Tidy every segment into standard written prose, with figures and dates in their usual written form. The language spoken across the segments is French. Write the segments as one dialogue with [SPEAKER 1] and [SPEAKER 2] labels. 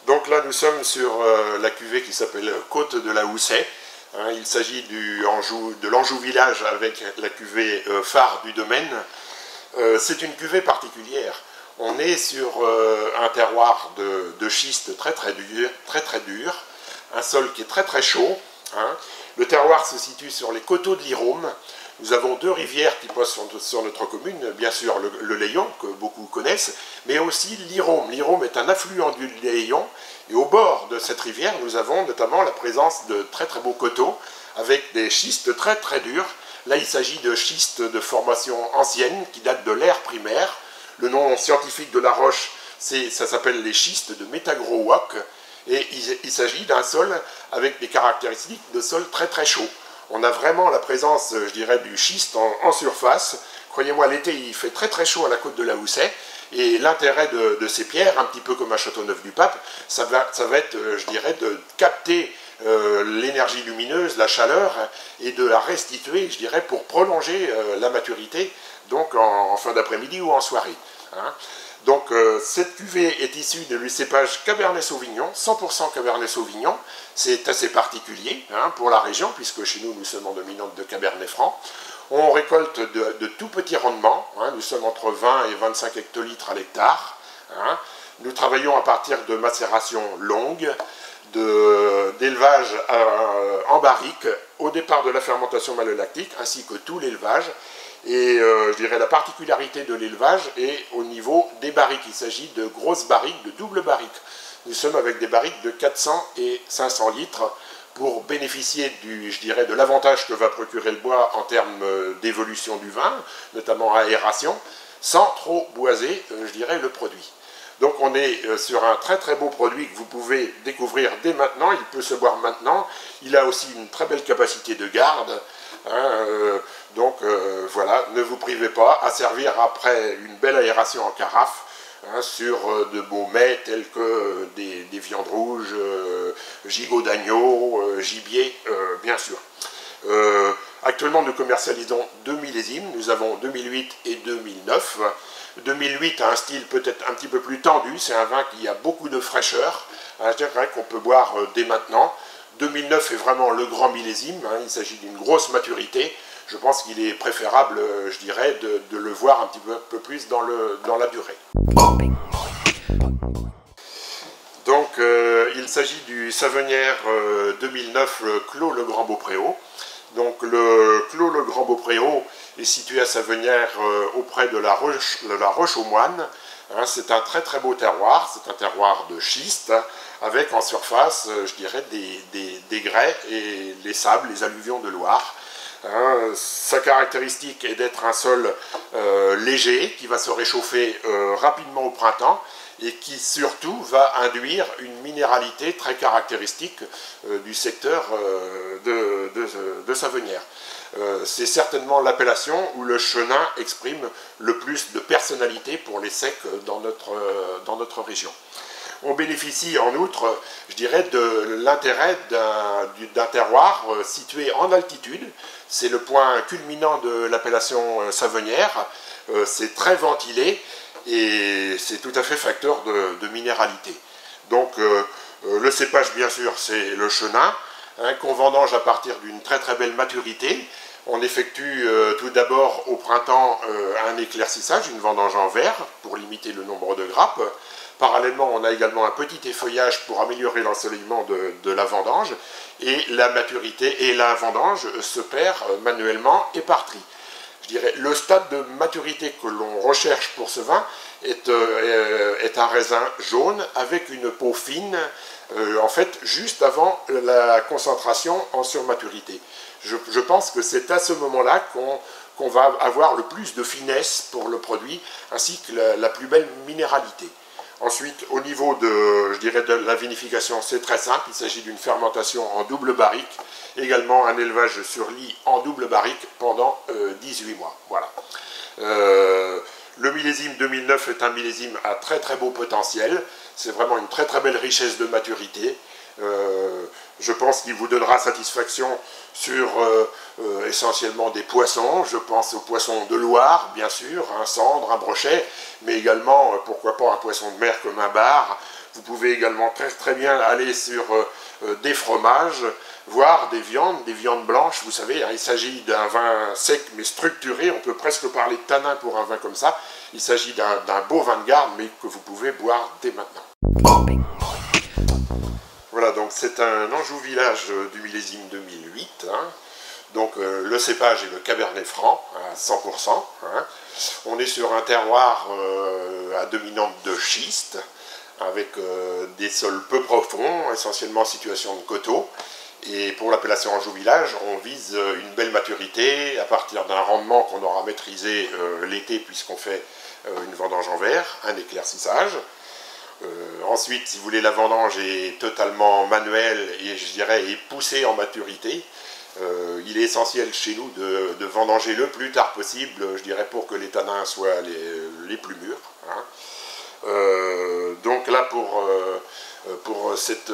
[SPEAKER 1] Donc là nous sommes sur la cuvée qui s'appelle Côte de la Houssaye. Il s'agit de l'Anjou Village avec la cuvée phare du domaine. C'est une cuvée particulière. On est sur un terroir de schiste très dur, un sol qui est très chaud. Le terroir se situe sur les coteaux de l'Irôme. Nous avons deux rivières qui passent sur notre commune, bien sûr le Layon, que beaucoup connaissent, mais aussi l'Irôme. L'Irôme est un affluent du Layon, et au bord de cette rivière, nous avons notamment la présence de très beaux coteaux, avec des schistes très durs. Là, il s'agit de schistes de formation ancienne, qui datent de l'ère primaire. Le nom scientifique de la roche, ça s'appelle les schistes de Metagrowac, et il s'agit d'un sol avec des caractéristiques de sol très chaud. On a vraiment la présence, je dirais, du schiste en surface. Croyez-moi, l'été, il fait très chaud à la côte de la Houssaye. Et l'intérêt de ces pierres, un petit peu comme à Châteauneuf-du-Pape, ça va être, je dirais, de capter l'énergie lumineuse, la chaleur, et de la restituer, je dirais, pour prolonger la maturité, donc en fin d'après-midi ou en soirée. Donc cette cuvée est issue du cépage Cabernet Sauvignon, 100% Cabernet Sauvignon. C'est assez particulier pour la région, puisque chez nous, nous sommes en dominante de Cabernet Franc. On récolte de tout petits rendements, nous sommes entre 20 et 25 hectolitres à l'hectare. Nous travaillons à partir de macération longue, d'élevage en barrique, au départ de la fermentation malolactique, ainsi que tout l'élevage. Et je dirais la particularité de l'élevage est au niveau des barriques. Il s'agit de grosses barriques, de double barriques. Nous sommes avec des barriques de 400 et 500 litres pour bénéficier je dirais, de l'avantage que va procurer le bois en termes d'évolution du vin, notamment aération, sans trop boiser, je dirais, le produit. Donc on est sur un très beau produit que vous pouvez découvrir dès maintenant. Il peut se boire maintenant. Il a aussi une très belle capacité de garde. Donc voilà, ne vous privez pas à servir après une belle aération en carafe sur de beaux mets tels que des viandes rouges, gigot d'agneau, gibier, bien sûr. Actuellement, nous commercialisons deux millésimes. Nous avons 2008 et 2009. 2008 a un style peut-être un petit peu plus tendu. C'est un vin qui a beaucoup de fraîcheur. Je dirais qu'on peut boire dès maintenant. 2009 est vraiment le grand millésime. Il s'agit d'une grosse maturité. Je pense qu'il est préférable, je dirais, de le voir un petit peu plus dans la durée. Donc, il s'agit du Savenière 2009 Clos le Grand Beaupréau. Donc, le Clos le Grand Beaupréau est situé à Savenière auprès de la Roche aux Moines. C'est un très beau terroir, c'est un terroir de schiste, avec en surface, je dirais, des grès et les sables, les alluvions de Loire. Sa caractéristique est d'être un sol léger, qui va se réchauffer rapidement au printemps, et qui surtout va induire une minéralité très caractéristique du secteur de Savenière. C'est certainement l'appellation où le chenin exprime le plus de personnalité pour les secs dans notre région. On bénéficie en outre, je dirais, de l'intérêt d'un terroir situé en altitude. C'est le point culminant de l'appellation Savenière. C'est très ventilé et c'est tout à fait facteur de minéralité. Donc le cépage, bien sûr, c'est le chenin, qu'on vendange à partir d'une très belle maturité. On effectue tout d'abord au printemps un éclaircissage, une vendange en verre pour limiter le nombre de grappes. Parallèlement, on a également un petit effeuillage pour améliorer l'ensoleillement de la vendange. Et la maturité et la vendange se perd manuellement et par tri. Je dirais, le stade de maturité que l'on recherche pour ce vin est un raisin jaune avec une peau fine, en fait, juste avant la concentration en surmaturité. Je pense que c'est à ce moment-là qu'on va avoir le plus de finesse pour le produit, ainsi que la plus belle minéralité. Ensuite, au niveau je dirais de la vinification, c'est très simple. Il s'agit d'une fermentation en double barrique, également un élevage sur lit en double barrique pendant 18 mois. Voilà. Le millésime 2009 est un millésime à très beau potentiel. C'est vraiment une très belle richesse de maturité. Je pense qu'il vous donnera satisfaction sur essentiellement des poissons. Je pense aux poissons de Loire, bien sûr, un cendre, un brochet, mais également, pourquoi pas, un poisson de mer comme un bar. Vous pouvez également très bien aller sur des fromages, voire des viandes blanches. Vous savez, hein, il s'agit d'un vin sec mais structuré. On peut presque parler de tanin pour un vin comme ça. Il s'agit d'un beau vin de garde, mais que vous pouvez boire dès maintenant. Voilà, donc c'est un Anjou Village du millésime 2008. Hein. Donc le cépage est le Cabernet Franc à 100%. Hein. On est sur un terroir à dominante de schiste, avec des sols peu profonds, essentiellement en situation de coteaux. Et pour l'appellation Anjou Village, on vise une belle maturité à partir d'un rendement qu'on aura maîtrisé l'été, puisqu'on fait une vendange en verre, un éclaircissage. Ensuite, si vous voulez, la vendange est totalement manuelle et je dirais est poussée en maturité. Il est essentiel chez nous de vendanger le plus tard possible, je dirais, pour que les tanins soient les plus mûrs. Hein. Donc là, pour cette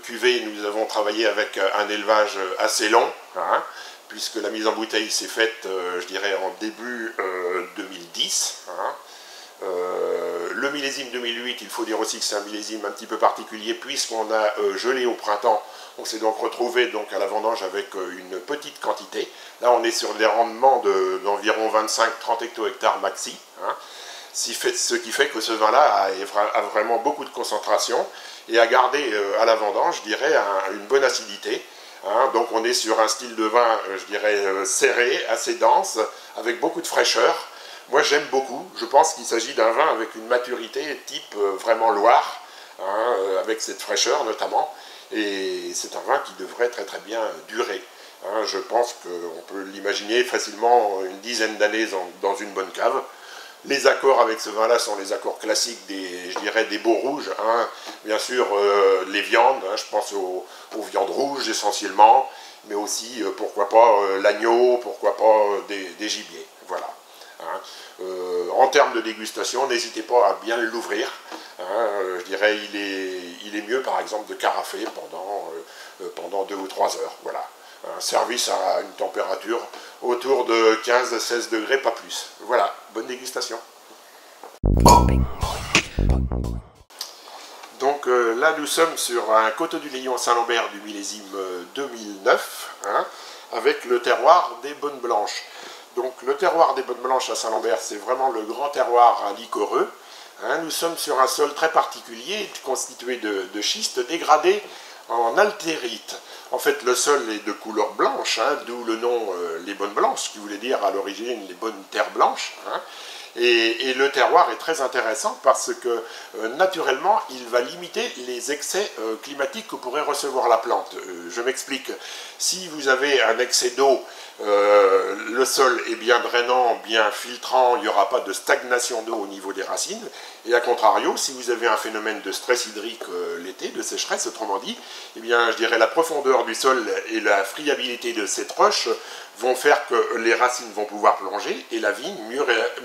[SPEAKER 1] cuvée, nous avons travaillé avec un élevage assez long, hein, puisque la mise en bouteille s'est faite, je dirais, en début 2010. Hein. Le millésime 2008, il faut dire aussi que c'est un millésime un petit peu particulier puisqu'on a gelé au printemps. On s'est donc retrouvé à la vendange avec une petite quantité. Là, on est sur des rendements d'environ 25-30 hecto-hectares maxi. Hein, ce qui fait que ce vin-là a vraiment beaucoup de concentration et a gardé à la vendange, je dirais, une bonne acidité. Hein, donc on est sur un style de vin, je dirais, serré, assez dense, avec beaucoup de fraîcheur. Moi j'aime beaucoup, je pense qu'il s'agit d'un vin avec une maturité type vraiment Loire, hein, avec cette fraîcheur notamment, et c'est un vin qui devrait très bien durer. Hein, je pense qu'on peut l'imaginer facilement une dizaine d'années dans une bonne cave. Les accords avec ce vin-là sont les accords classiques je dirais des beaux rouges. Hein. Bien sûr, les viandes, hein, je pense aux viandes rouges essentiellement, mais aussi, pourquoi pas, l'agneau, pourquoi pas des gibiers. Voilà. Hein. En termes de dégustation, n'hésitez pas à bien l'ouvrir. Hein. Je dirais il est mieux par exemple de carafer pendant 2 ou 3 heures. Voilà. Un service à une température autour de 15 à 16 degrés, pas plus. Voilà, bonne dégustation. Donc là nous sommes sur un Coteau du Lion Saint-Lambert du millésime 2009, hein, avec le terroir des Bonnes Blanches. Donc le terroir des Bonnes Blanches à Saint-Lambert, c'est vraiment le grand terroir à liquoreux. Hein, nous sommes sur un sol très particulier, constitué de schiste dégradé en altérite. En fait, le sol est de couleur blanche, hein, d'où le nom les Bonnes Blanches, qui voulait dire à l'origine les bonnes terres blanches. Hein. Et le terroir est très intéressant parce que naturellement, il va limiter les excès climatiques que pourrait recevoir la plante. Je m'explique. Si vous avez un excès d'eau, le sol est bien drainant, bien filtrant, il n'y aura pas de stagnation d'eau au niveau des racines. Et à contrario, si vous avez un phénomène de stress hydrique l'été, de sécheresse, autrement dit, eh bien, je dirais la profondeur du sol et la friabilité de cette roche vont faire que les racines vont pouvoir plonger et la vigne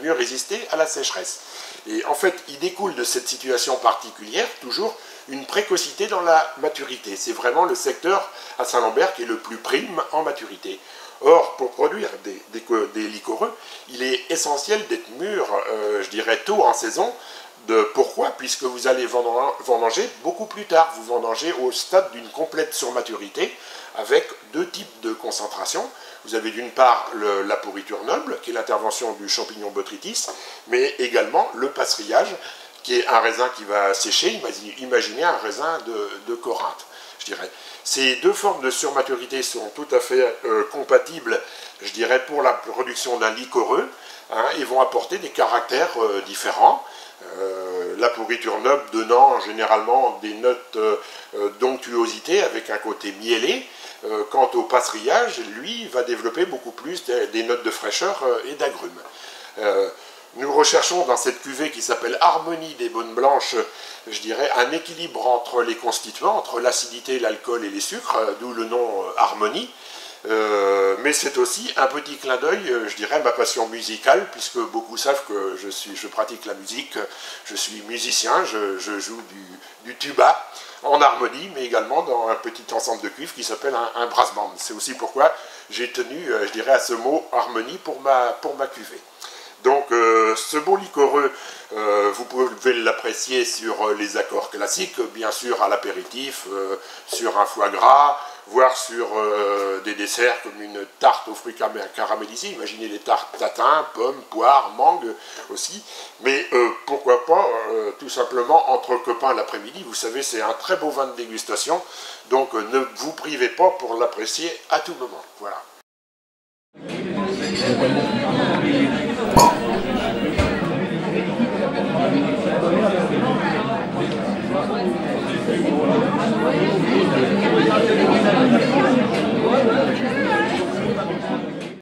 [SPEAKER 1] mieux résister à la sécheresse. Et en fait, il découle de cette situation particulière toujours une précocité dans la maturité. C'est vraiment le secteur à Saint-Lambert qui est le plus prime en maturité. Or, pour produire des liquoreux, il est essentiel d'être mûr, je dirais, tôt en saison. Pourquoi? Puisque vous allez vendanger beaucoup plus tard. Vous vendangez au stade d'une complète surmaturité avec 2 types de concentration. Vous avez d'une part la pourriture noble, qui est l'intervention du champignon botrytis, mais également le passerillage, qui est un raisin qui va sécher. Imaginez un raisin de Corinthe, je dirais. Ces 2 formes de surmaturité sont tout à fait compatibles, je dirais, pour la production d'un liquoreux, hein, et vont apporter des caractères différents. La pourriture noble donnant généralement des notes d'onctuosité avec un côté miellé. Quant au passerillage, lui, va développer beaucoup plus des notes de fraîcheur et d'agrumes. Nous recherchons dans cette cuvée qui s'appelle Harmonie des Bonnes Blanches, je dirais, un équilibre entre les constituants, entre l'acidité, l'alcool et les sucres, d'où le nom Harmonie. Mais c'est aussi un petit clin d'œil, je dirais, à ma passion musicale, puisque beaucoup savent que je pratique la musique, je suis musicien, je joue du tuba en harmonie, mais également dans un petit ensemble de cuivre qui s'appelle un brass band. C'est aussi pourquoi j'ai tenu, je dirais, à ce mot harmonie pour ma cuvée. Donc ce beau liquoreux, vous pouvez l'apprécier sur les accords classiques, bien sûr à l'apéritif, sur un foie gras, voire sur des desserts comme une tarte aux fruits caramélisés. Imaginez les tartes tatin, pommes, poires, mangue aussi. Mais pourquoi pas tout simplement entre copains l'après-midi. Vous savez, c'est un très beau vin de dégustation. Donc ne vous privez pas pour l'apprécier à tout moment. Voilà.